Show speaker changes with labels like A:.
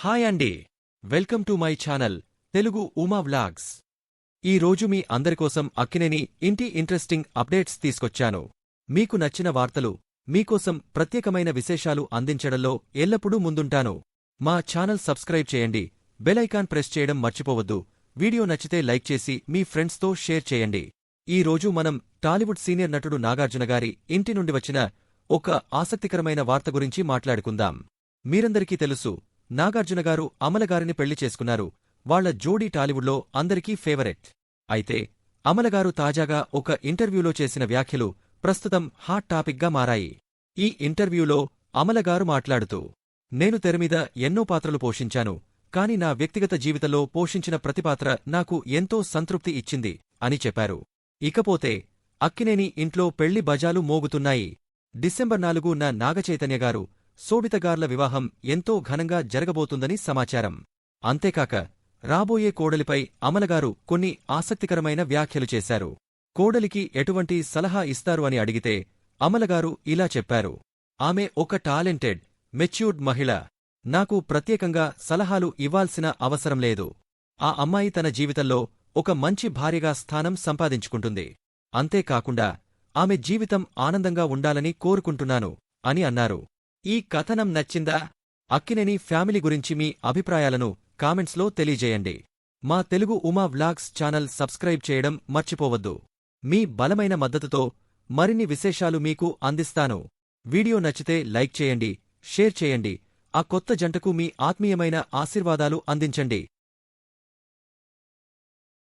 A: Hi అండి. Welcome to my channel Telugu Uma vlogs. ఈ రోజు మీ అందరికోసం అక్కినేని ఇంటి ఇంట్రెస్టింగ్ అప్డేట్స్ తీసుకొచ్చాను. మీకు నచ్చిన వార్తలు, మీకోసం ప్రత్యేకమైన విశేషాలు అందించడంలో ఎల్లప్పుడూ ముందుంటాను. మా ఛానల్ సబ్స్క్రైబ్ చేయండి, బెల్ ఐకాన్ ప్రెస్ చేయడం మర్చిపోవద్దు. వీడియో నచ్చితే లైక్ చేసి మీ ఫ్రెండ్స్తో షేర్ చేయండి. ఈ రోజు మనం టాలీవుడ్ సీనియర్ నటుడు నాగార్జున గారి ఇంటి నుండి వచ్చిన ఒక ఆసక్తికరమైన వార్త గురించి మాట్లాడుకుందాం. మీరందరికీ తెలుసు, నాగార్జునగారు అమలగారిని పెళ్లి చేసుకున్నారు. వాళ్ల జోడీ టాలీవుడ్లో అందరికీ ఫేవరెట్. అయితే అమలగారు తాజాగా ఒక ఇంటర్వ్యూలో చేసిన వ్యాఖ్యలు ప్రస్తుతం హాట్ టాపిక్గా మారాయి. ఈ ఇంటర్వ్యూలో అమలగారు మాట్లాడుతూ, నేను తెరమీద ఎన్నో పాత్రలు పోషించాను, కాని నా వ్యక్తిగత జీవితంలో పోషించిన ప్రతి పాత్ర నాకు ఎంతో సంతృప్తి ఇచ్చింది అని చెప్పారు. ఇకపోతే అక్కినేని ఇంట్లో పెళ్లి బజాలు మోగుతున్నాయి. డిసెంబర్ 4న నాగచైతన్యగారు, శోభితగార్ల వివాహం ఎంతో ఘనంగా జరగబోతుందని సమాచారం. అంతేకాక రాబోయే కోడలిపై అమలగారు కొన్ని ఆసక్తికరమైన వ్యాఖ్యలు చేశారు. కోడలికి ఎటువంటి సలహా ఇస్తారు అని అడిగితే అమలగారు ఇలా చెప్పారు. ఆమె ఒక టాలెంటెడ్, మెచ్యూర్డ్ మహిళ. నాకు ప్రత్యేకంగా సలహాలు ఇవ్వాల్సిన అవసరం లేదు. ఆ అమ్మాయి తన జీవితంలో ఒక మంచి భార్యగా స్థానం సంపాదించుకుంటుంది. అంతేకాకుండా ఆమె జీవితం ఆనందంగా ఉండాలని కోరుకుంటున్నాను అని అన్నారు. ఈ కథనం నచ్చిందా? అక్కినేని ఫ్యామిలీ గురించి మీ అభిప్రాయాలను కామెంట్స్లో తెలియజేయండి. మా Telugu Uma vlogs channel subscribe చేయడం మర్చిపోవద్దు. మీ బలమైన మద్దతుతో మరిన్ని విశేషాలు మీకు అందిస్తాను. వీడియో నచ్చితే లైక్ చేయండి, షేర్ చేయండి. ఆ కొత్త జంటకు మీ ఆత్మీయమైన ఆశీర్వాదాలు అందించండి.